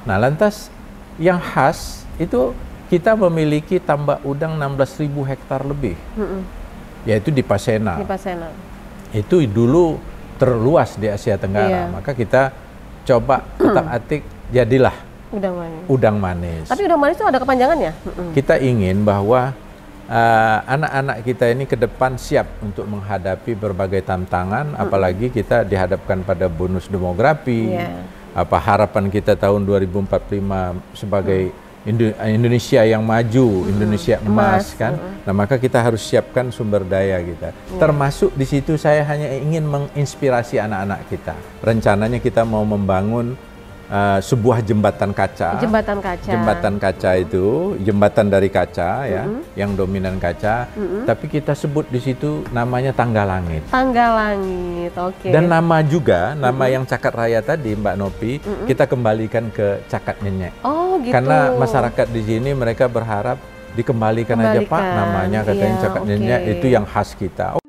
Nah, lantas yang khas itu kita memiliki tambak udang 16.000 hektar lebih, yaitu di Pasena. Di Pasena. Itu dulu terluas di Asia Tenggara, maka kita coba utak-atik jadilah udang manis. Tapi udang manis itu ada kepanjangannya? Kita ingin bahwa anak-anak kita ini ke depan siap untuk menghadapi berbagai tantangan, apalagi kita dihadapkan pada bonus demografi. Apa harapan kita tahun 2045 sebagai Indonesia yang maju, Indonesia emas kan. Nah, maka kita harus siapkan sumber daya kita. Termasuk di situ saya hanya ingin menginspirasi anak-anak kita. Rencananya kita mau membangun sebuah jembatan kaca. Jembatan kaca itu jembatan dari kaca ya, yang dominan kaca. Tapi kita sebut di situ namanya Tangga Langit. Tangga Langit, oke. Dan nama juga, nama yang Cakat Raya tadi Mbak Nopi, kita kembalikan ke Cakat Nyenyek. Oh gitu. Karena masyarakat di sini mereka berharap dikembalikan aja Pak namanya, katanya Cakat Nyenyek itu yang khas kita.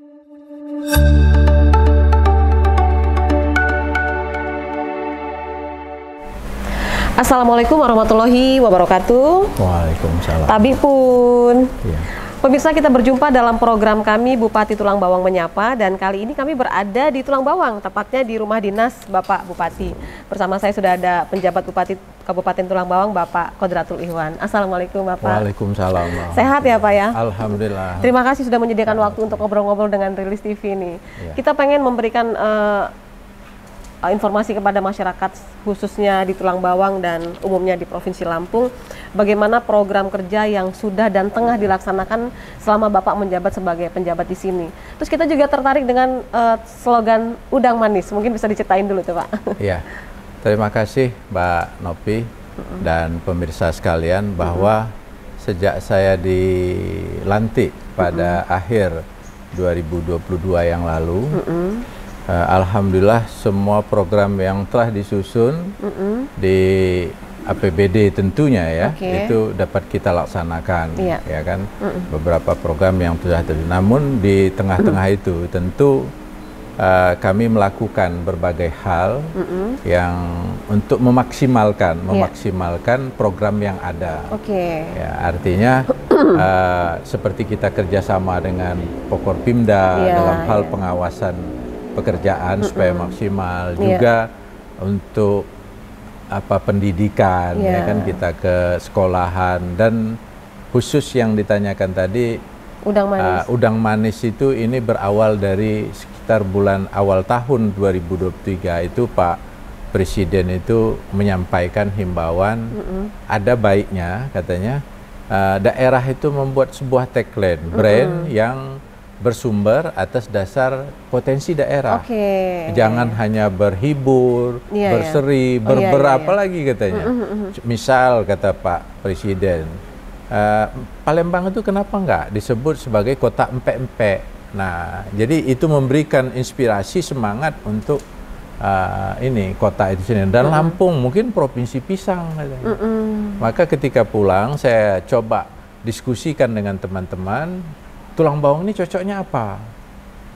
Assalamualaikum warahmatullahi wabarakatuh. Waalaikumsalam. Tabik pun. Ya. Pemirsa, kita berjumpa dalam program kami Bupati Tulang Bawang Menyapa, dan kali ini kami berada di Tulang Bawang, tepatnya di rumah dinas Bapak Bupati. Bersama saya sudah ada penjabat Bupati Kabupaten Tulang Bawang, Bapak Kodratul Ihwan. Assalamualaikum Bapak. Waalaikumsalam. Sehat ya Pak ya? Alhamdulillah. Terima kasih sudah menyediakan waktu untuk ngobrol-ngobrol dengan Rilis TV ini. Kita pengen memberikan informasi kepada masyarakat khususnya di Tulang Bawang dan umumnya di Provinsi Lampung, bagaimana program kerja yang sudah dan tengah dilaksanakan selama Bapak menjabat sebagai penjabat di sini. Terus kita juga tertarik dengan slogan udang manis, mungkin bisa diceritain dulu tuh Pak. Iya, terima kasih Mbak Nopi dan pemirsa sekalian, bahwa sejak saya dilantik pada akhir 2022 yang lalu, alhamdulillah semua program yang telah disusun di APBD tentunya ya, itu dapat kita laksanakan, ya kan. Beberapa program yang sudah terjadi, namun di tengah-tengah itu tentu kami melakukan berbagai hal yang untuk memaksimalkan program yang ada. Ya, artinya seperti kita kerjasama dengan Pokorpimda dalam hal pengawasan pekerjaan supaya maksimal, juga untuk pendidikan, ya kan, kita ke sekolahan. Dan khusus yang ditanyakan tadi, udang manis itu ini berawal dari sekitar bulan awal tahun 2023 itu Pak Presiden itu menyampaikan himbauan, ada baiknya katanya daerah itu membuat sebuah tagline brand yang bersumber atas dasar potensi daerah. Jangan hanya berhibur, berseri, berapa lagi katanya. Misal kata Pak Presiden, Palembang itu kenapa enggak disebut sebagai kota empek-empek. Nah, jadi itu memberikan inspirasi, semangat untuk ini kota itu sendiri. Dan Lampung mungkin provinsi pisang katanya. Maka ketika pulang saya coba diskusikan dengan teman-teman, Tulang Bawang ini cocoknya apa?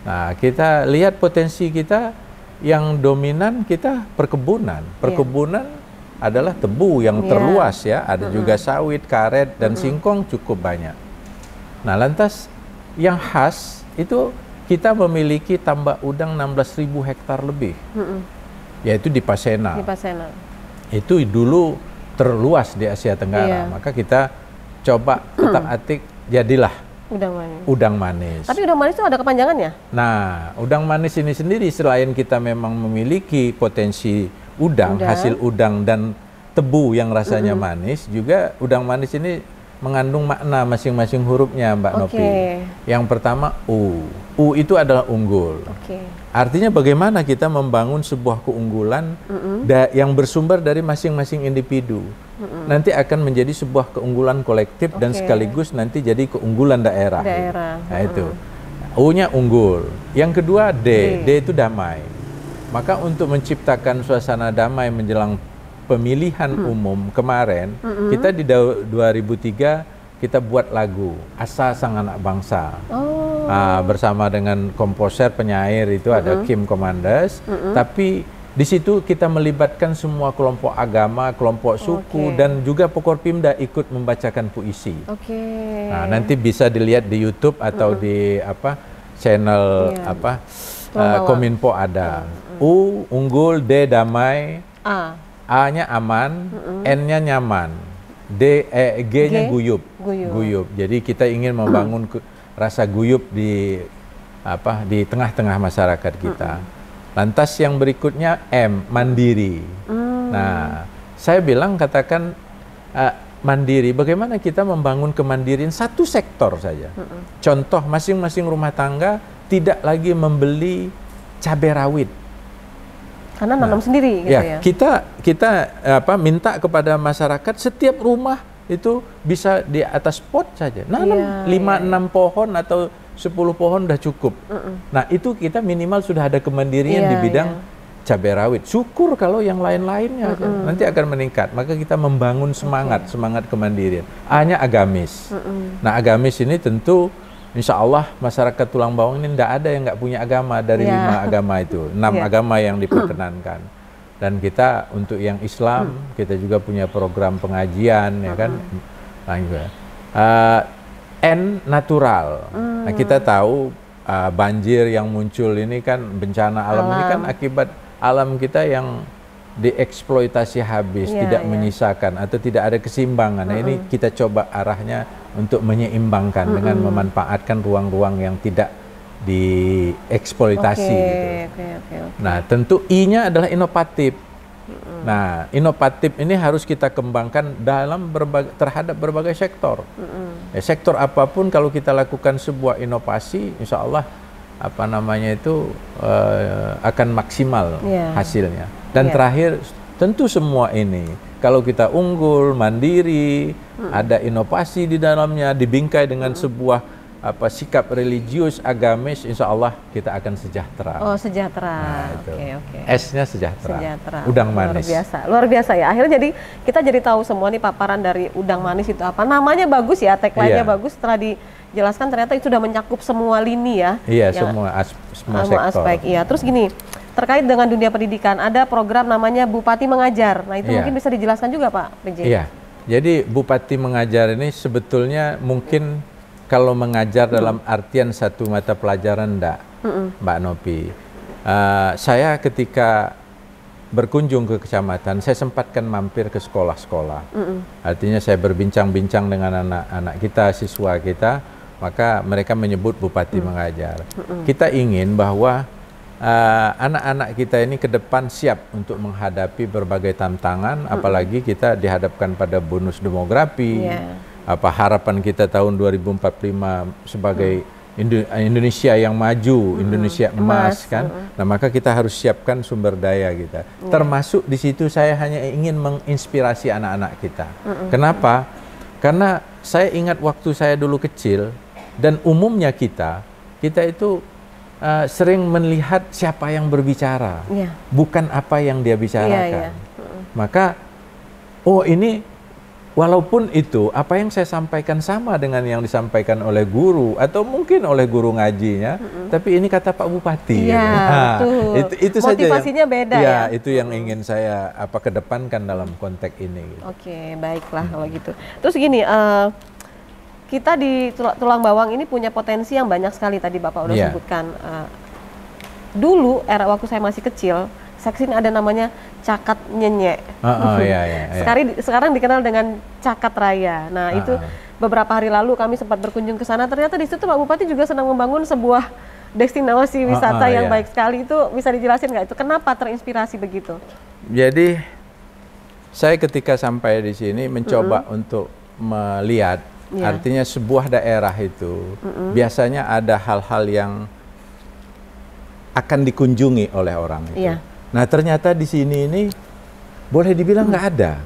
Nah, kita lihat potensi kita yang dominan, kita perkebunan. Perkebunan adalah tebu yang terluas ya, ada juga sawit, karet, dan singkong cukup banyak. Nah, lantas yang khas itu kita memiliki tambak udang 16.000 hektar lebih, yaitu di Pasena. Itu dulu terluas di Asia Tenggara, maka kita coba utak-atik jadilah udang manis. Tapi udang manis itu ada kepanjangannya? Nah, udang manis ini sendiri selain kita memang memiliki potensi hasil udang dan tebu yang rasanya manis, juga udang manis ini mengandung makna masing-masing hurufnya Mbak Nopi. Yang pertama U. U itu adalah unggul. Artinya bagaimana kita membangun sebuah keunggulan yang bersumber dari masing-masing individu. Nanti akan menjadi sebuah keunggulan kolektif dan sekaligus nanti jadi keunggulan daerah. Nah itu. U-nya unggul. Yang kedua D. D itu damai. Maka untuk menciptakan suasana damai menjelang pemilihan umum kemarin, kita di 2003 kita buat lagu Asa Sang Anak Bangsa. Bersama dengan komposer penyair itu ada Kim Komandas, tapi Di situ kita melibatkan semua kelompok agama, kelompok suku, dan juga Pokorpimda ikut membacakan puisi. Nah, nanti bisa dilihat di YouTube atau di channel Kominfo ada. U unggul, D damai, A-nya aman, N-nya nyaman, G-nya guyup. Jadi kita ingin membangun rasa guyup di tengah-tengah masyarakat kita. Lantas yang berikutnya M, mandiri. Nah, saya bilang katakan mandiri, bagaimana kita membangun kemandirian satu sektor saja. Contoh, masing-masing rumah tangga tidak lagi membeli cabai rawit. Karena nanam sendiri gitu ya. Kita minta kepada masyarakat setiap rumah itu bisa di atas pot saja. Nanam 5-6 pohon atau 10 pohon udah cukup. Nah, itu kita minimal sudah ada kemandirian di bidang cabai rawit. Syukur kalau yang lain-lainnya nanti akan meningkat. Maka kita membangun semangat kemandirian. A-nya agamis. Nah, agamis ini tentu insya Allah masyarakat Tulang Bawang ini tidak ada yang nggak punya agama dari 5 agama itu. 6 agama yang diperkenankan. Dan kita untuk yang Islam, kita juga punya program pengajian, ya kan. N, natural. Nah, kita tahu banjir yang muncul ini kan, bencana alam ini kan akibat alam kita yang dieksploitasi habis, tidak menyisakan atau tidak ada keseimbangan. Nah, ini kita coba arahnya untuk menyeimbangkan dengan memanfaatkan ruang-ruang yang tidak dieksploitasi. Nah, tentu I-nya adalah inovatif. Nah, inovatif ini harus kita kembangkan terhadap berbagai sektor. Sektor apapun kalau kita lakukan sebuah inovasi, insya Allah akan maksimal hasilnya. Dan terakhir, tentu semua ini kalau kita unggul, mandiri, ada inovasi di dalamnya, dibingkai dengan sebuah sikap religius, agamis, insya Allah kita akan sejahtera. Oh, sejahtera. Nah, S-nya sejahtera. Udang manis. Luar biasa ya. Akhirnya kita jadi tahu semua nih paparan dari udang manis itu apa. Namanya bagus ya, tagline-nya bagus. Setelah dijelaskan ternyata itu sudah mencakup semua lini ya. Iya, semua sektor. Aspek. Iya. Terus gini, terkait dengan dunia pendidikan, ada program namanya Bupati Mengajar. Nah, itu mungkin bisa dijelaskan juga, Pak PJ. Iya. Jadi Bupati Mengajar ini sebetulnya mungkin kalau mengajar dalam artian satu mata pelajaran enggak, Mbak Nopi. Saya ketika berkunjung ke kecamatan, saya sempatkan mampir ke sekolah-sekolah. Artinya saya berbincang-bincang dengan anak-anak kita, siswa kita, maka mereka menyebut Bupati Mengajar. Kita ingin bahwa anak-anak kita ini ke depan siap untuk menghadapi berbagai tantangan, apalagi kita dihadapkan pada bonus demografi. Harapan kita tahun 2045 sebagai Indonesia yang maju, Indonesia emas kan. Nah, maka kita harus siapkan sumber daya kita. Termasuk di situ saya hanya ingin menginspirasi anak-anak kita. Kenapa? Karena saya ingat waktu saya dulu kecil dan umumnya kita itu sering melihat siapa yang berbicara, bukan apa yang dia bicarakan. Maka ini walaupun itu apa yang saya sampaikan sama dengan yang disampaikan oleh guru atau mungkin oleh guru ngajinya, tapi ini kata Pak Bupati. Itu saja. Motivasinya beda ya. Itu yang ingin saya kedepankan dalam konteks ini. Gitu. Oke, baiklah kalau gitu. Terus gini, kita di Tulang Bawang ini punya potensi yang banyak sekali tadi Bapak udah sebutkan. Dulu waktu saya masih kecil, seksi ini ada namanya Cakat Nyenyek. Sekarang dikenal dengan Cakat Raya. Nah, itu beberapa hari lalu kami sempat berkunjung ke sana. Ternyata di situ Pak Bupati juga sedang membangun sebuah destinasi wisata yang baik sekali. Itu bisa dijelasin nggak itu kenapa terinspirasi begitu? Jadi saya ketika sampai di sini mencoba untuk melihat, artinya sebuah daerah itu biasanya ada hal-hal yang akan dikunjungi oleh orang itu. Nah, ternyata di sini ini boleh dibilang nggak ada.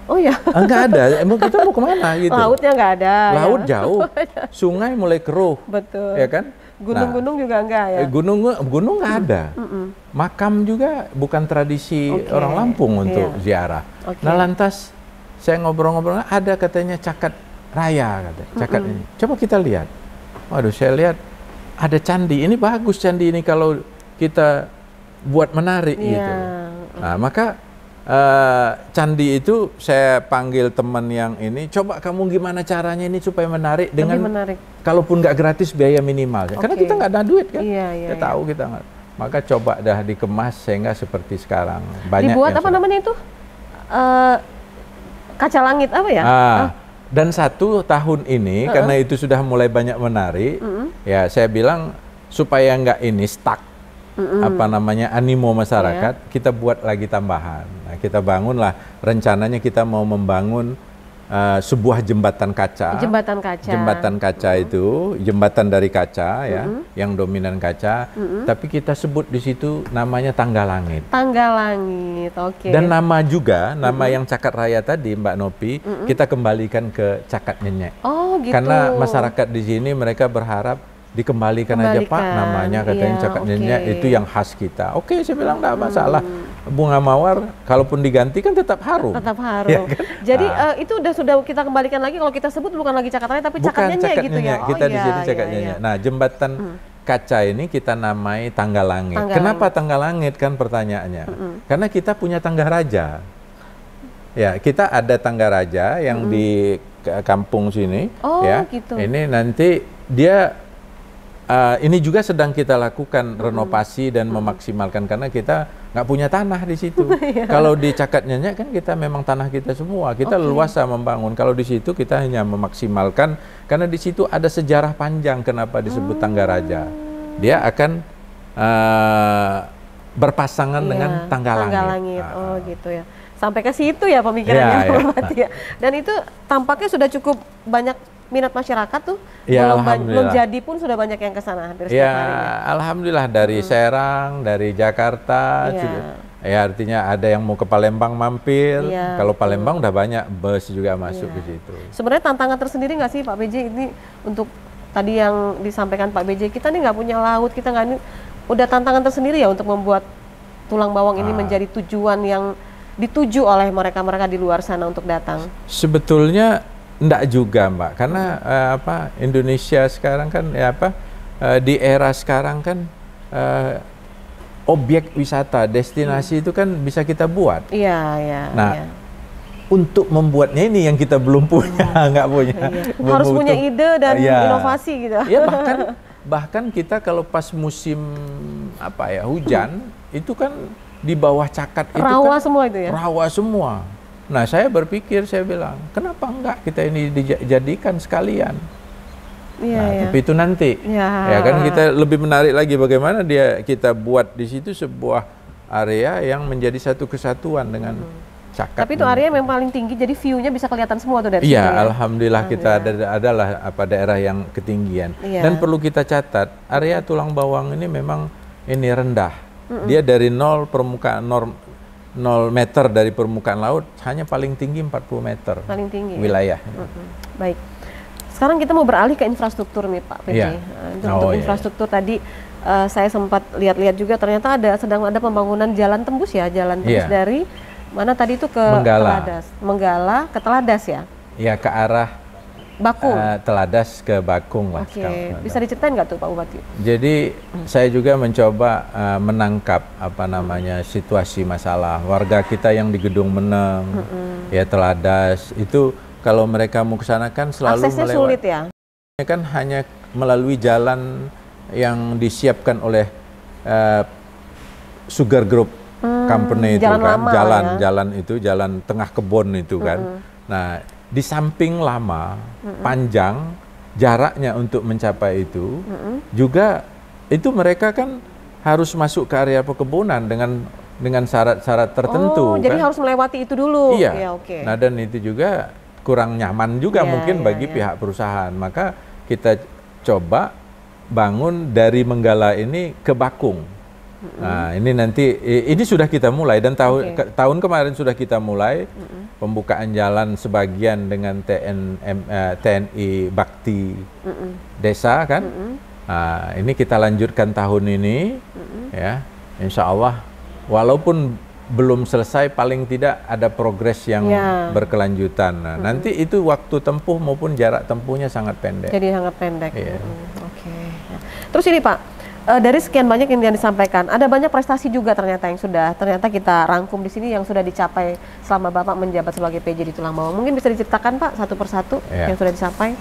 Oh ya? Nggak ada. Kita mau kemana gitu? Lautnya nggak ada. Laut jauh. Sungai mulai keruh. Betul. Ya kan? Gunung-gunung juga nggak ya? Gunung nggak ada. Makam juga bukan tradisi orang Lampung untuk ziarah. Nah, lantas saya ngobrol-ngobrol, ada katanya Cakat Raya, Cakat ini. Coba kita lihat. Waduh, saya lihat ada candi. Ini bagus candi ini kalau kita buat menarik gitu. Nah, maka candi itu saya panggil teman yang ini, coba kamu gimana caranya ini supaya menarik dengan kalaupun nggak gratis biaya minimal, karena kita nggak ada duit kan, kita tahu kita nggak, maka coba dah dikemas sehingga seperti sekarang. Banyak dibuat apa namanya itu kaca langit apa ya? Dan 1 tahun ini karena itu sudah mulai banyak menarik, ya saya bilang supaya nggak ini stuck. Apa namanya animo masyarakat, kita buat lagi tambahan. Nah, kita bangunlah, rencananya kita mau membangun sebuah jembatan kaca. Jembatan kaca itu jembatan dari kaca ya, yang dominan kaca. Tapi kita sebut di situ namanya Tangga Langit. Tangga Langit, oke. Dan nama juga, nama yang Cakat Raya tadi Mbak Nopi, kita kembalikan ke Cakat Nyenyek. Oh gitu. Karena masyarakat di sini mereka berharap dikembalikan aja Pak namanya, katanya Cakat Nyenyek itu yang khas kita. Oke, saya bilang enggak masalah. Bunga mawar kalaupun diganti kan tetap harum. Tetap harum. Ya kan? Jadi itu sudah kita kembalikan lagi, kalau kita sebut bukan lagi Cakat Raya tapi Cakat Nyenyek gitu ya. Kita di sini Cakat Nyenyek. Nah, jembatan kaca ini kita namai Tangga Langit. Kenapa Tangga Langit kan pertanyaannya? Karena kita punya tangga raja. Ya, kita ada tangga raja yang di kampung sini ya. Gitu. Ini nanti dia ini juga sedang kita lakukan renovasi dan memaksimalkan karena kita nggak punya tanah di situ. Kalau di Cakat Nyenyek kan kita memang tanah kita semua, kita leluasa membangun. Kalau di situ kita hanya memaksimalkan karena di situ ada sejarah panjang kenapa disebut Tangga Raja. Dia akan berpasangan dengan Tangga Langit. Oh gitu ya. Sampai ke situ ya pemikirannya ya. Dan itu tampaknya sudah cukup banyak minat masyarakat tuh, belum jadi pun sudah banyak yang ke sana hampir setiap hari. Alhamdulillah dari Serang, dari Jakarta, ya artinya ada yang mau ke Palembang mampir. Kalau Palembang udah banyak bus juga masuk ke situ. Sebenarnya tantangan tersendiri nggak sih Pak BJ ini untuk tadi yang disampaikan Pak BJ, kita nih nggak punya laut, kita nggak, udah tantangan tersendiri ya untuk membuat Tulang Bawang ini menjadi tujuan yang dituju oleh mereka-mereka di luar sana untuk datang. Sebetulnya enggak juga Mbak, karena Indonesia sekarang kan di era sekarang kan objek wisata, destinasi itu kan bisa kita buat. Nah, untuk membuatnya ini yang kita belum punya, nggak punya. Harus punya ide dan inovasi gitu. Ya bahkan kita kalau pas musim hujan itu kan di bawah Cakat itu rawa kan semua itu ya. Rawa semua. Nah, saya berpikir, saya bilang, kenapa enggak kita ini dijadikan sekalian? Tapi itu nanti, ya kan kita lebih menarik lagi bagaimana kita buat di situ sebuah area yang menjadi satu kesatuan dengan Cakat. Tapi itu area yang paling tinggi, jadi view-nya bisa kelihatan semua tuh dari sini. Iya, alhamdulillah kita adalah daerah yang ketinggian. Dan perlu kita catat, area Tulang Bawang ini memang ini rendah. Dia dari 0 meter dari permukaan laut, hanya paling tinggi 40 meter. Paling tinggi wilayah. Baik. Sekarang kita mau beralih ke infrastruktur nih Pak PJ. Untuk infrastruktur tadi saya sempat lihat-lihat juga ternyata sedang ada pembangunan jalan tembus ya, jalan tembus dari mana tadi itu ke Menggala ke Teladas ya? Iya, ke arah Bakung. Teladas ke Bakung lah. Bisa diceritain nggak tuh Pak Bupati? Jadi saya juga mencoba menangkap situasi masalah warga kita yang di Gedung Meneng, ya Teladas itu kalau mereka mau ke sana kan selalu aksesnya sulit ya. Kan hanya melalui jalan yang disiapkan oleh Sugar Group Company itu kan, jalan tengah kebun itu kan. Nah, di samping lama, panjang, jaraknya untuk mencapai itu, juga itu mereka kan harus masuk ke area perkebunan dengan syarat-syarat tertentu. Jadi harus melewati itu dulu. Iya. Nah, dan itu juga kurang nyaman juga mungkin bagi pihak perusahaan. Maka kita coba bangun dari Menggala ini ke Bakung. Nah, ini nanti ini sudah kita mulai dan tahun kemarin sudah kita mulai pembukaan jalan sebagian dengan TNI Bakti Desa kan. Nah, ini kita lanjutkan tahun ini ya. Insya Allah walaupun belum selesai paling tidak ada progres yang berkelanjutan. Nah, nanti itu waktu tempuh maupun jarak tempuhnya sangat pendek. Jadi sangat pendek. Terus ini Pak, dari sekian banyak yang disampaikan, ada banyak prestasi juga ternyata yang sudah kita rangkum di sini yang sudah dicapai selama Bapak menjabat sebagai PJ di Tulang Bawang. Mungkin bisa diceritakan Pak satu persatu yang sudah dicapai?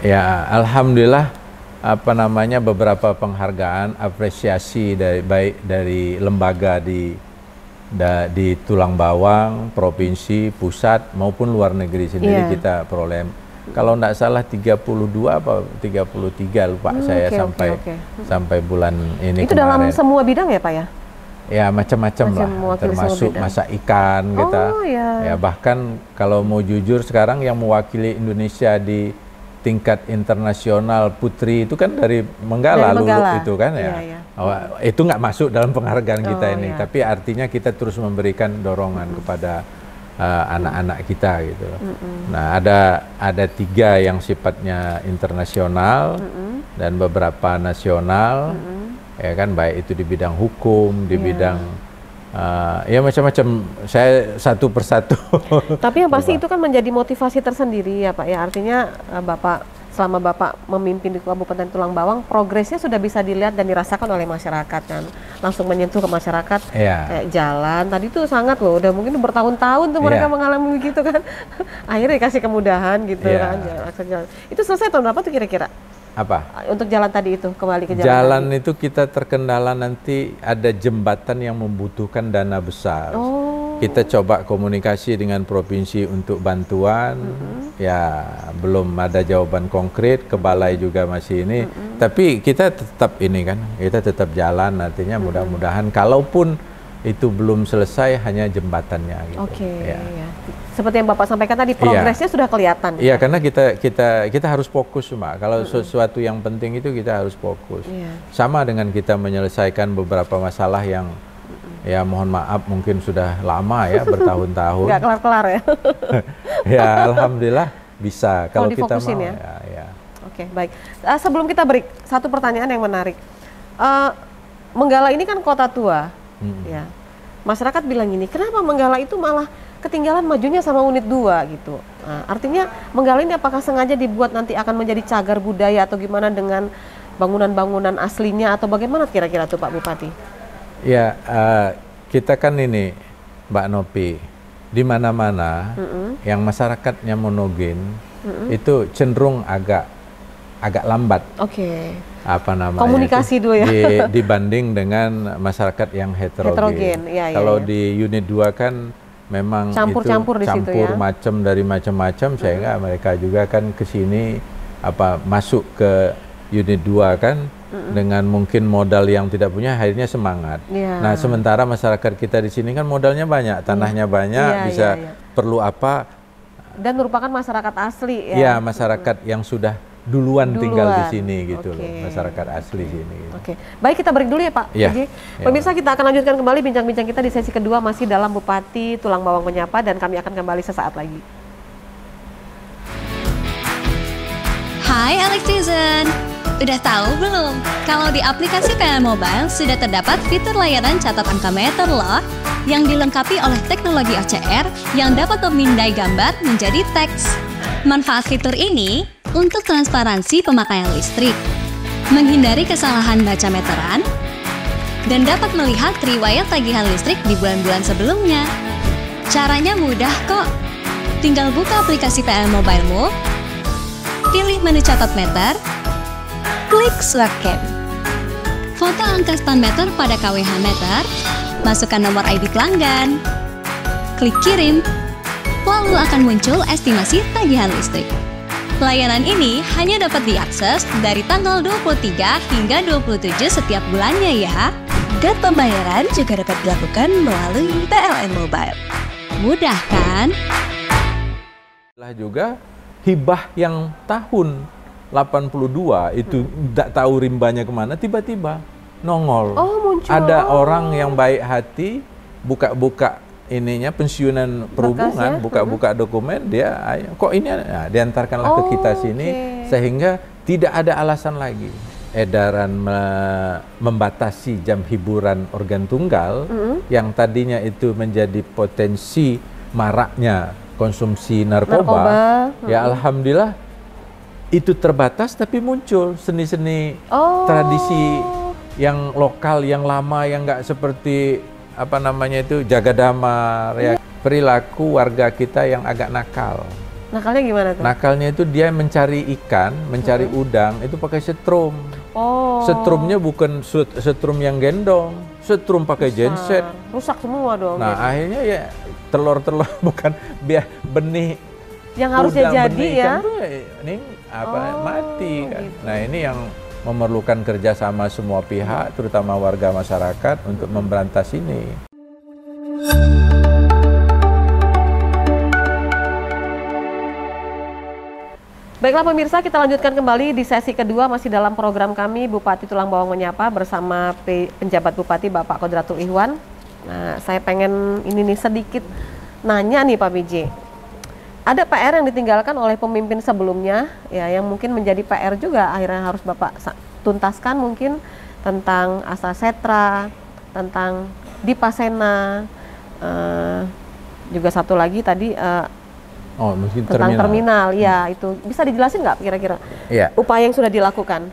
Ya, alhamdulillah beberapa penghargaan, apresiasi baik dari lembaga di Tulang Bawang, provinsi, pusat maupun luar negeri sendiri kita peroleh. Kalau tidak salah 32 apa 33 lupa saya sampai bulan ini itu kemarin. Dalam semua bidang ya Pak ya? Ya macam-macam lah, termasuk masak ikan kita. Ya bahkan kalau mau jujur sekarang yang mewakili Indonesia di tingkat internasional putri itu kan dari Menggala, Lulu itu kan ya. Itu nggak masuk dalam penghargaan kita ini, tapi artinya kita terus memberikan dorongan kepada anak-anak kita gitu. Nah ada 3 yang sifatnya internasional dan beberapa nasional, ya kan, baik itu di bidang hukum, di bidang ya macam-macam. Saya satu persatu. Tapi yang pasti itu kan menjadi motivasi tersendiri ya Pak ya. Artinya selama Bapak memimpin di Kabupaten Tulang Bawang, progresnya sudah bisa dilihat dan dirasakan oleh masyarakat kan. Langsung menyentuh ke masyarakat, kayak jalan. Tadi tuh sangat loh, udah mungkin bertahun-tahun tuh mereka mengalami begitu kan. Akhirnya dikasih kemudahan gitu kan. Jalan. Itu selesai tahun berapa tuh kira-kira? Apa? Untuk jalan tadi itu, kembali ke jalan. Jalan itu kita terkendala nanti ada jembatan yang membutuhkan dana besar. Kita coba komunikasi dengan provinsi untuk bantuan, ya belum ada jawaban konkret, ke balai juga masih ini, tapi kita tetap ini kan, kita tetap jalan, artinya mudah-mudahan kalaupun itu belum selesai hanya jembatannya gitu. Ya. Seperti yang Bapak sampaikan tadi, progresnya sudah kelihatan. Iya, karena kita harus fokus Mbak. Kalau sesuatu yang penting itu kita harus fokus. Sama dengan kita menyelesaikan beberapa masalah yang ya mohon maaf mungkin sudah lama ya, bertahun-tahun. Nggak kelar-kelar ya? Ya alhamdulillah bisa kalau kita mau. Ya. Oke, baik. Sebelum kita break, satu pertanyaan yang menarik. Menggala ini kan kota tua, ya. Masyarakat bilang gini, kenapa Menggala itu malah ketinggalan majunya sama unit 2 gitu. Nah, artinya Menggala ini apakah sengaja dibuat nanti akan menjadi cagar budaya atau gimana dengan bangunan-bangunan aslinya atau bagaimana kira-kira tuh Pak Bupati? Ya, kita kan ini Mbak Nopi, di mana-mana yang masyarakatnya monogen itu cenderung agak lambat. Komunikasi dulu ya. Dibanding dengan masyarakat yang heterogen. Kalau di unit 2 kan memang campur-campur di situ ya. Macam dari macam-macam, sehingga mereka juga kan ke sini masuk ke unit 2 kan dengan mungkin modal yang tidak punya, akhirnya semangat. Nah, sementara masyarakat kita di sini kan modalnya banyak, tanahnya banyak, bisa perlu apa, dan merupakan masyarakat asli ya. Ya, masyarakat yang sudah duluan tinggal di sini gitu loh, masyarakat asli sini. Baik, kita break dulu ya Pak. Pemirsa, kita akan lanjutkan kembali bincang-bincang kita di sesi kedua, masih dalam Bupati Tulang Bawang Menyapa, dan kami akan kembali sesaat lagi. Hai Alextizen, udah tahu belum? Kalau di aplikasi PLN Mobile sudah terdapat fitur layanan catat angka meter loh, yang dilengkapi oleh teknologi OCR yang dapat memindai gambar menjadi teks. Manfaat fitur ini untuk transparansi pemakaian listrik, menghindari kesalahan baca meteran, dan dapat melihat riwayat tagihan listrik di bulan-bulan sebelumnya. Caranya mudah kok. Tinggal buka aplikasi PLN Mobile-mu, pilih menu catat meter, klik Swapcam. Foto angka stand meter pada KWH meter, masukkan nomor ID pelanggan, klik kirim, lalu akan muncul estimasi tagihan listrik. Layanan ini hanya dapat diakses dari tanggal 23 hingga 27 setiap bulannya ya. Dan pembayaran juga dapat dilakukan melalui PLN Mobile. Mudah kan? Juga hibah yang tahun 82 itu tidak tahu rimbanya kemana, tiba-tiba nongol. Muncul. Ada orang yang baik hati buka-buka ininya pensiunan perhubungan, buka-buka dokumen, dia kok ini diantarkanlah ke kita sini, sehingga tidak ada alasan lagi edaran membatasi jam hiburan organ tunggal yang tadinya itu menjadi potensi maraknya konsumsi narkoba. Ya alhamdulillah itu terbatas, tapi muncul seni-seni tradisi yang lokal, yang lama, yang nggak seperti apa namanya itu jaga damar ya. Perilaku warga kita yang agak nakal. Nakalnya gimana tuh? Nakalnya itu dia mencari ikan, mencari udang itu pakai setrum. Oh. Setrumnya bukan setrum yang gendong, setrum pakai genset. Rusak semua dong. Nah, gitu. akhirnya ya telur-telur bukan biar benih yang harusnya jadi ya. Ini mati kan. Gitu. Nah, ini yang memerlukan kerjasama semua pihak, terutama warga masyarakat untuk memberantas ini. Baiklah pemirsa, kita lanjutkan kembali di sesi kedua masih dalam program kami Bupati Tulang Bawang Menyapa bersama penjabat Bupati Bapak Kodratul Ihwan. Nah, saya pengen ini nih sedikit nanya nih Pak BJ. Ada PR yang ditinggalkan oleh pemimpin sebelumnya, ya yang mungkin menjadi PR juga akhirnya harus Bapak tuntaskan mungkin tentang Asa Setra, tentang Dipasena, juga satu lagi tadi mungkin tentang terminal. Ya itu bisa dijelasin nggak kira-kira upaya yang sudah dilakukan?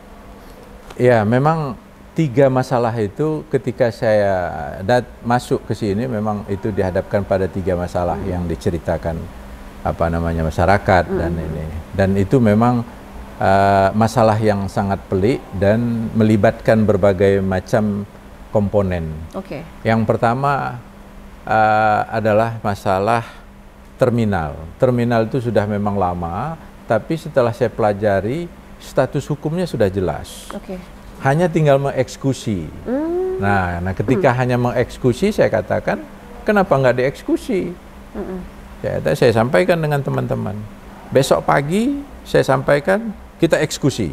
Ya memang 3 masalah itu ketika saya masuk ke sini memang itu dihadapkan pada 3 masalah yang diceritakan masyarakat dan itu memang masalah yang sangat pelik dan melibatkan berbagai macam komponen. Yang pertama adalah masalah terminal. Terminal itu sudah memang lama, tapi setelah saya pelajari status hukumnya sudah jelas. Hanya tinggal mengeksekusi. Nah, ketika hanya mengeksekusi, saya katakan kenapa nggak dieksekusi? Saya sampaikan dengan teman-teman. Besok pagi saya sampaikan kita eksekusi.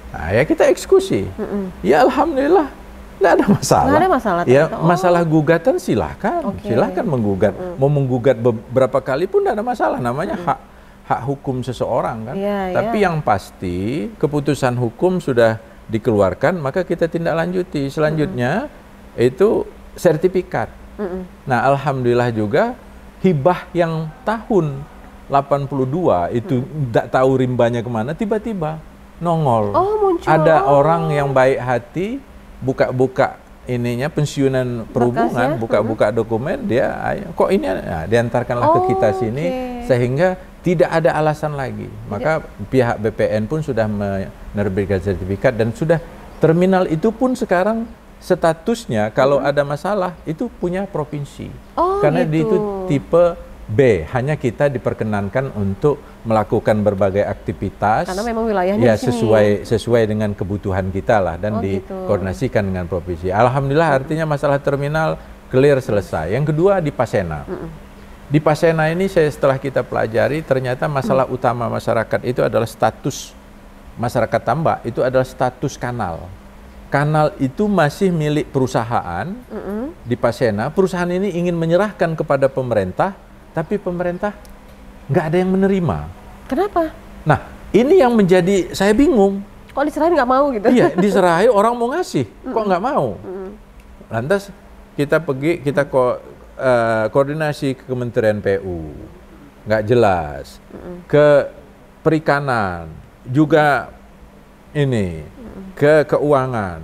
Nah, ya kita eksekusi. Ya alhamdulillah nggak ada masalah. Nggak ada masalah. Ya masalah gugatan silahkan, silahkan menggugat. Mau menggugat beberapa kali pun nggak ada masalah. Namanya hak hukum seseorang kan. Tapi yang pasti keputusan hukum sudah dikeluarkan, maka kita tindak lanjuti. Selanjutnya itu sertifikat. Nah, alhamdulillah juga hibah yang tahun 82 itu tidak tahu rimbanya kemana, tiba-tiba nongol. Muncul. Ada orang yang baik hati buka-buka ininya pensiunan perhubungan, buka-buka dokumen, dia kok ini diantarkanlah ke kita sini sehingga tidak ada alasan lagi. Maka pihak BPN pun sudah menerbitkan sertifikat dan sudah terminal itu pun sekarang statusnya kalau ada masalah itu punya provinsi. Karena itu tipe B, hanya kita diperkenankan untuk melakukan berbagai aktivitas. Karena memang wilayahnya sesuai dengan kebutuhan kita lah dan dikoordinasikan dengan provinsi. Alhamdulillah artinya masalah terminal clear selesai. Yang kedua di Pasena. Di Pasena ini setelah kita pelajari ternyata masalah utama masyarakat itu adalah status masyarakat Tambak itu adalah status kanal. Kanal itu masih milik perusahaan di Pasena. Perusahaan ini ingin menyerahkan kepada pemerintah, tapi pemerintah nggak ada yang menerima. Kenapa? Nah, ini yang menjadi saya bingung. Kok diserahin nggak mau gitu? Iya, diserahin orang mau ngasih, kok nggak mau? Lantas kita koordinasi ke Kementerian PU, nggak jelas. Ke Perikanan juga ini. Ke keuangan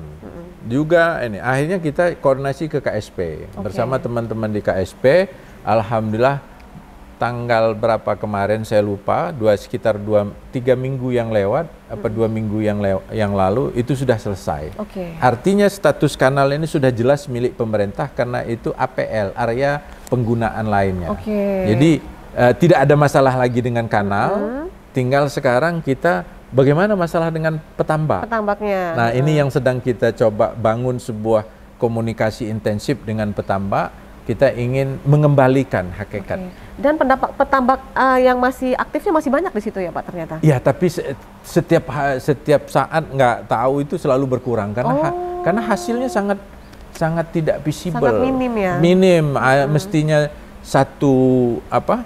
juga ini. Akhirnya kita koordinasi ke KSP bersama teman-teman di KSP. Alhamdulillah tanggal berapa kemarin saya lupa, sekitar 3 minggu yang lewat 2 minggu yang lalu itu sudah selesai. Artinya status kanal ini sudah jelas milik pemerintah karena itu APL, area penggunaan lainnya. Jadi tidak ada masalah lagi dengan kanal. Tinggal sekarang kita bagaimana masalah dengan petambaknya? Nah, ini yang sedang kita coba bangun sebuah komunikasi intensif dengan petambak. Kita ingin mengembalikan hakikat. Dan petambak yang masih aktifnya masih banyak di situ ya Pak ternyata? Iya, tapi setiap saat nggak tahu itu selalu berkurang karena hasilnya sangat tidak visible. Sangat minim ya? Minim, mestinya satu kotak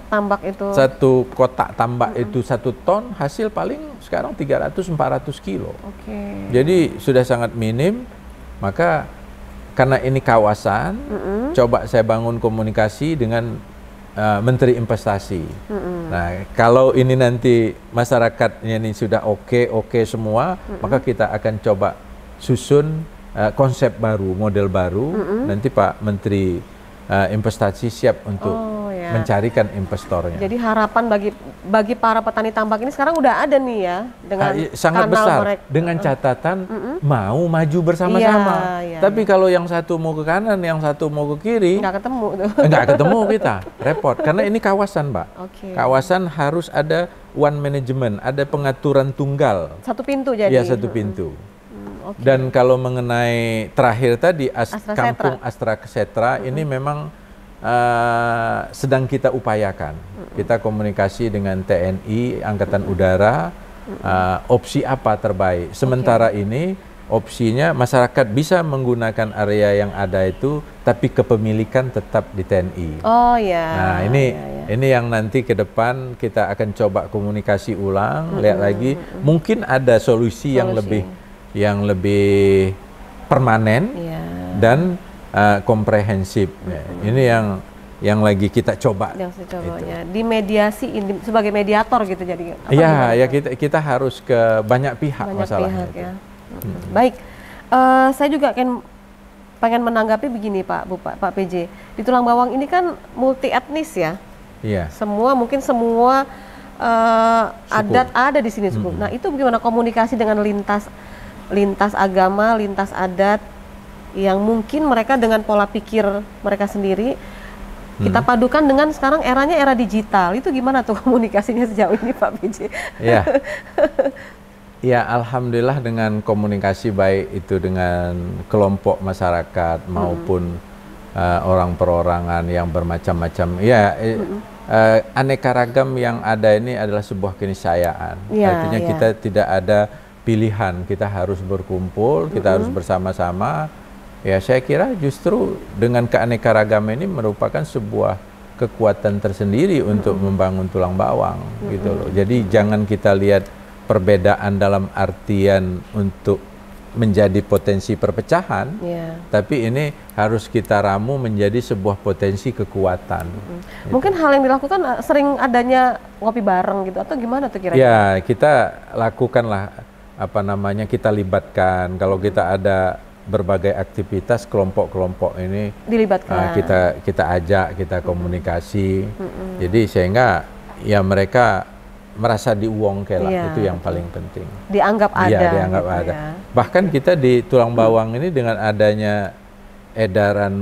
tambak itu 1 ton, hasil paling sekarang 300-400 kilo. Jadi sudah sangat minim. Maka karena ini kawasan, coba saya bangun komunikasi dengan Menteri Investasi. Nah, kalau ini nanti masyarakatnya ini sudah oke semua, maka kita akan coba susun konsep baru, model baru. Nanti Pak Menteri Investasi siap untuk mencarikan investornya. Jadi harapan bagi para petani tambak ini sekarang udah ada nih ya dengan sangat besar mereka. Dengan catatan mau maju bersama-sama. Tapi kalau yang satu mau ke kanan, yang satu mau ke kiri, nggak ketemu tuh. Nggak ketemu kita, repot. Karena ini kawasan, Mbak. Kawasan harus ada one management, ada pengaturan tunggal. Satu pintu jadi. Iya, satu pintu. Dan kalau mengenai terakhir tadi Kampung Astra Ksetra ini memang sedang kita upayakan. Kita komunikasi dengan TNI, Angkatan Udara, opsi apa terbaik. Sementara ini opsinya masyarakat bisa menggunakan area yang ada itu, tapi kepemilikan tetap di TNI. Nah ini yang nanti ke depan kita akan coba komunikasi ulang, lihat lagi. Mungkin ada solusi yang lebih permanen dan komprehensif. Ini yang lagi kita coba. Di mediasi sebagai mediator gitu jadi. Kita harus ke banyak pihak masalahnya. Baik, saya juga pengen menanggapi begini Pak PJ. Di Tulang Bawang ini kan multi etnis ya. Iya. Mungkin semua adat ada di sini suku. Nah itu bagaimana komunikasi dengan lintas agama, lintas adat yang mungkin mereka dengan pola pikir mereka sendiri kita padukan dengan sekarang eranya era digital. Itu gimana tuh komunikasinya sejauh ini Pak PJ? Ya, alhamdulillah dengan komunikasi baik itu dengan kelompok masyarakat maupun orang perorangan yang bermacam-macam. Aneka ragam yang ada ini adalah sebuah keniscayaan. Artinya kita tidak ada pilihan, kita harus berkumpul, kita harus bersama-sama. Ya, saya kira justru dengan keanekaragaman ini merupakan sebuah kekuatan tersendiri untuk membangun Tulang Bawang gitu loh. Jadi jangan kita lihat perbedaan dalam artian untuk menjadi potensi perpecahan, tapi ini harus kita ramu menjadi sebuah potensi kekuatan. Mungkin hal yang dilakukan sering adanya ngopi bareng gitu atau gimana tuh kira-kira? Ya, kita lakukanlah kita libatkan. Kalau kita ada berbagai aktivitas, kelompok-kelompok ini dilibatkan. Kita ajak, kita komunikasi. Jadi sehingga ya mereka merasa diuongke lah, itu yang paling penting. Dianggap ada. Iya, dianggap ada. Bahkan kita di Tulang Bawang ini dengan adanya edaran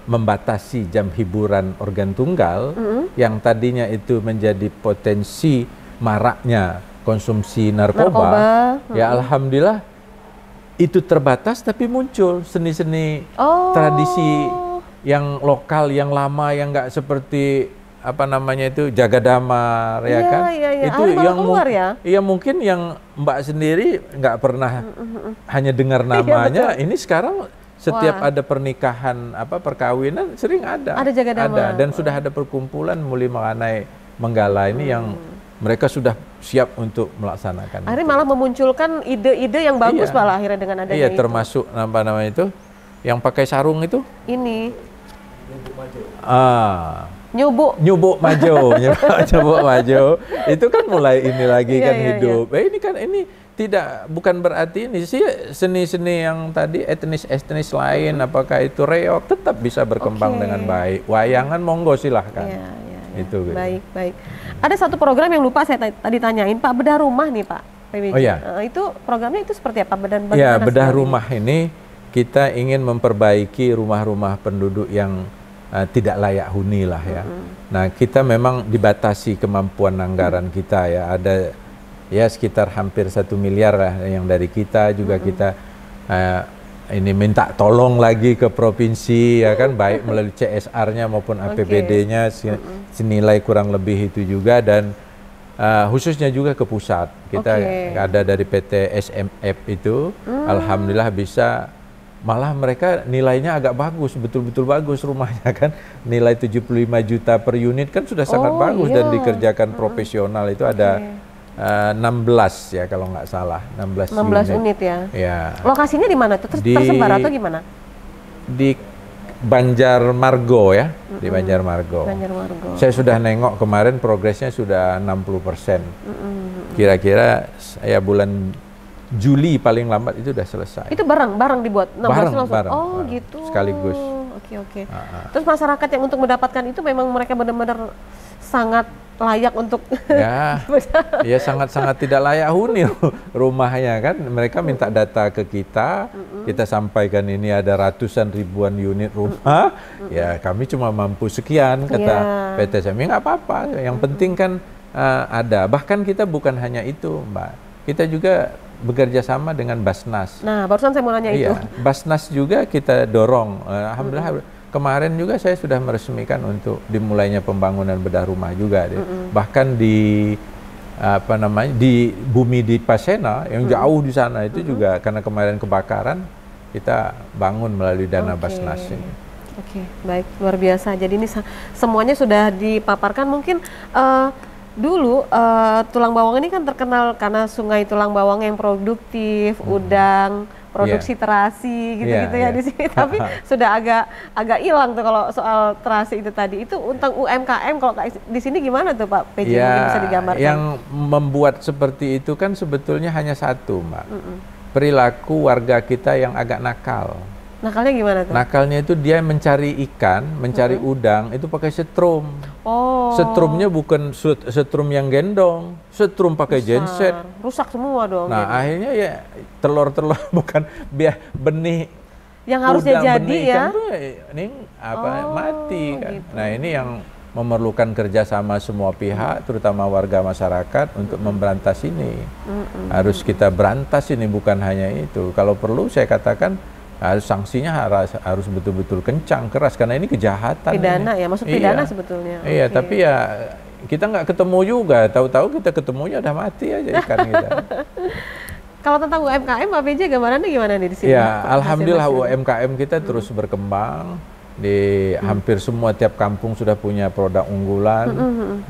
membatasi jam hiburan organ tunggal yang tadinya itu menjadi potensi maraknya konsumsi narkoba. Ya alhamdulillah itu terbatas, tapi muncul seni-seni tradisi yang lokal, yang lama, yang nggak seperti Jaga Damar, ya kan? Itu yang mungkin yang Mbak sendiri nggak pernah hanya dengar namanya. Ini sekarang setiap ada pernikahan perkawinan sering ada. Ada Jaga Damar. Dan sudah ada perkumpulan Muli Menganai Menggala ini yang mereka sudah siap untuk melaksanakan. Akhirnya malah memunculkan ide-ide yang bagus malah akhirnya dengan adanya itu. Termasuk itu yang pakai sarung itu. Ini. Nyubuk maju. Itu kan mulai ini lagi hidup. Ini bukan berarti ini seni-seni yang tadi etnis lain, apakah itu reog tetap bisa berkembang dengan baik. Wayangan monggo silahkan. Itu. Baik. Ada satu program yang lupa saya tadi tanyain, Pak, bedah rumah nih Pak PBJ. Itu programnya itu seperti apa? Bedah rumah ini kita ingin memperbaiki rumah-rumah penduduk yang tidak layak huni lah ya. Nah kita memang dibatasi kemampuan anggaran kita ya, ada ya sekitar hampir 1 miliar lah yang dari kita juga kita ini minta tolong lagi ke provinsi ya kan, baik melalui CSR-nya maupun APBD-nya senilai kurang lebih itu juga, dan khususnya juga ke pusat kita ada dari PT SMF itu alhamdulillah bisa. Malah mereka nilainya agak bagus, betul-betul bagus rumahnya kan. Nilai 75 juta per unit kan sudah sangat bagus dan dikerjakan profesional. Itu ada 16 ya kalau nggak salah, 16 unit ya. Lokasinya di mana tuh? Tersebar atau gimana? Di Banjarmargo ya, di Banjarmargo. Saya sudah nengok kemarin progresnya sudah 60%. Kira-kira saya bulan Juli paling lambat itu udah selesai. Itu barang dibuat 16 langsung. Bareng, oh, gitu. Sekaligus. Oke. Terus masyarakat yang untuk mendapatkan itu memang mereka benar-benar sangat layak untuk ya sangat-sangat tidak layak huni rumahnya kan. Mereka minta data ke kita, kita sampaikan ini ada ratusan ribuan unit rumah, ya kami cuma mampu sekian kata PT SMI, nggak apa-apa. Yang penting kan ada. Bahkan kita bukan hanya itu, Mbak. Kita juga bekerja sama dengan Basnas. Nah, barusan saya mau nanya itu. Basnas juga kita dorong. Alhamdulillah. Kemarin juga saya sudah meresmikan untuk dimulainya pembangunan bedah rumah juga. Bahkan di di Bumi di Pasena yang jauh di sana itu juga karena kemarin kebakaran kita bangun melalui dana Basnas ini. Oke, baik, luar biasa. Jadi ini semuanya sudah dipaparkan. Mungkin dulu Tulang Bawang ini kan terkenal karena sungai Tulang Bawang yang produktif, udang, produksi terasi gitu-gitu di sini. Tapi sudah agak hilang tuh kalau soal terasi itu tadi. Itu untuk UMKM kalau di sini gimana tuh Pak PJ, mungkin bisa digambarkan? Yang membuat seperti itu kan sebetulnya hanya satu, Mbak. Perilaku warga kita yang agak nakal. Nakalnya gimana tuh? Nakalnya itu dia mencari ikan, mencari udang itu pakai setrum. Oh. Setrumnya bukan setrum yang gendong, setrum pakai genset. Rusak semua dong. Nah, akhirnya ya telur-telur bukan benih yang harusnya jadi ya. Ini mati kan. Gitu. Nah, ini yang memerlukan kerjasama semua pihak, terutama warga masyarakat untuk memberantas ini. Harus kita berantas ini, bukan hanya itu. Kalau perlu saya katakan sanksinya harus betul-betul kencang, keras, karena ini kejahatan. Pidana ya, masuk pidana sebetulnya. Iya, tapi ya kita nggak ketemu juga, tahu-tahu kita ketemunya udah mati aja ikan kita. Kalau tentang UMKM, Pak PJ gambarannya gimana nih di sini? Ya, alhamdulillah UMKM kita terus berkembang. Di hampir semua tiap kampung sudah punya produk unggulan,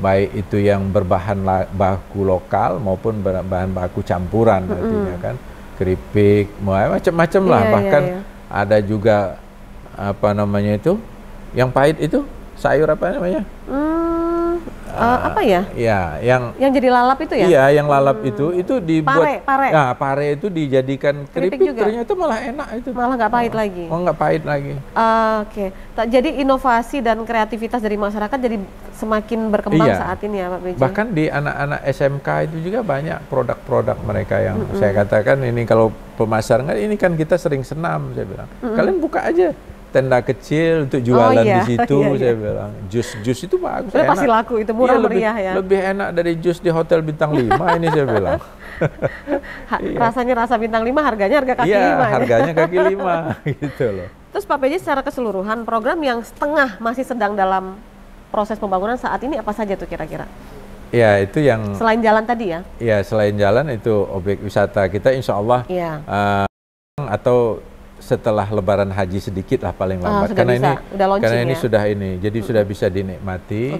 baik itu yang berbahan baku lokal maupun berbahan baku campuran, artinya kan. Keripik, macam-macam lah, bahkan ada juga yang pahit itu sayur apa namanya? Apa ya? Ya, yang jadi lalap itu ya? Iya, yang lalap itu dibuat. Pare. Nah, pare itu dijadikan keripik ternyata malah enak itu. Malah nggak pahit lagi. Oh, nggak pahit lagi. Oke. Jadi inovasi dan kreativitas dari masyarakat jadi semakin berkembang saat ini ya Pak PJ. Bahkan di anak-anak SMK itu juga banyak produk-produk mereka yang saya katakan ini kalau pemasaran ini kan kita sering senam, saya bilang. Kalian buka aja tenda kecil untuk jualan di situ, saya bilang. Jus itu bagus, enak. Pasti laku itu, murah meriah ya. Lebih enak dari jus di hotel bintang 5 ini, saya bilang. Rasanya rasa bintang 5, harganya harga kaki 5. Iya, harganya kaki 5 gitu loh. Terus Pak PJ secara keseluruhan program yang setengah masih sedang dalam proses pembangunan saat ini apa saja tuh kira-kira? Ya, itu yang selain jalan tadi ya? Iya, selain jalan itu objek wisata kita insya Allah atau setelah Lebaran Haji sedikit lah paling lambat, karena ini sudah jadi sudah bisa dinikmati.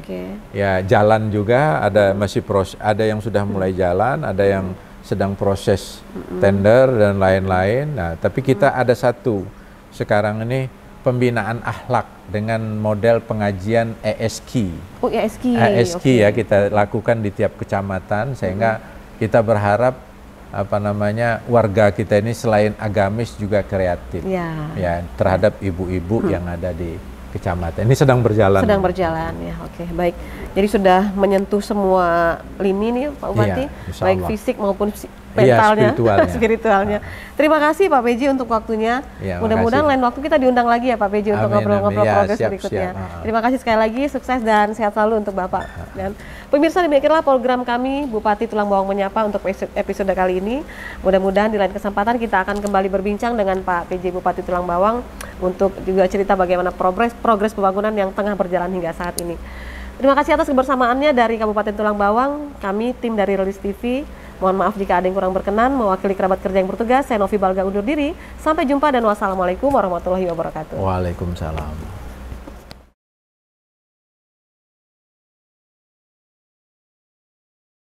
Ya, jalan juga ada ada yang sudah mulai jalan, ada yang sedang proses tender dan lain-lain. Nah, tapi kita ada satu sekarang ini pembinaan akhlak dengan model pengajian ESQ. Oh, ESQ. ESQ ya kita lakukan di tiap kecamatan, sehingga kita berharap warga kita ini selain agamis juga kreatif ya terhadap ibu-ibu yang ada di kecamatan. Ini sedang berjalan. Sedang berjalan ya, oke, baik. Jadi sudah menyentuh semua lini nih Pak Bupati, baik fisik maupun mentalnya, spiritualnya. Terima kasih Pak PJ untuk waktunya. Mudah-mudahan lain waktu kita diundang lagi ya Pak PJ untuk ngobrol-ngobrol progres berikutnya. Terima kasih sekali lagi, sukses dan sehat selalu untuk Bapak. Dan pemirsa, demikianlah program kami Bupati Tulang Bawang Menyapa untuk episode kali ini. Mudah-mudahan di lain kesempatan kita akan kembali berbincang dengan Pak PJ Bupati Tulang Bawang untuk juga cerita bagaimana progres pembangunan yang tengah berjalan hingga saat ini. Terima kasih atas kebersamaannya dari Kabupaten Tulang Bawang. Kami tim dari Rilis TV. Mohon maaf jika ada yang kurang berkenan. Mewakili kerabat kerja yang bertugas, saya Novi Balga undur diri. Sampai jumpa dan wassalamualaikum warahmatullahi wabarakatuh. Waalaikumsalam.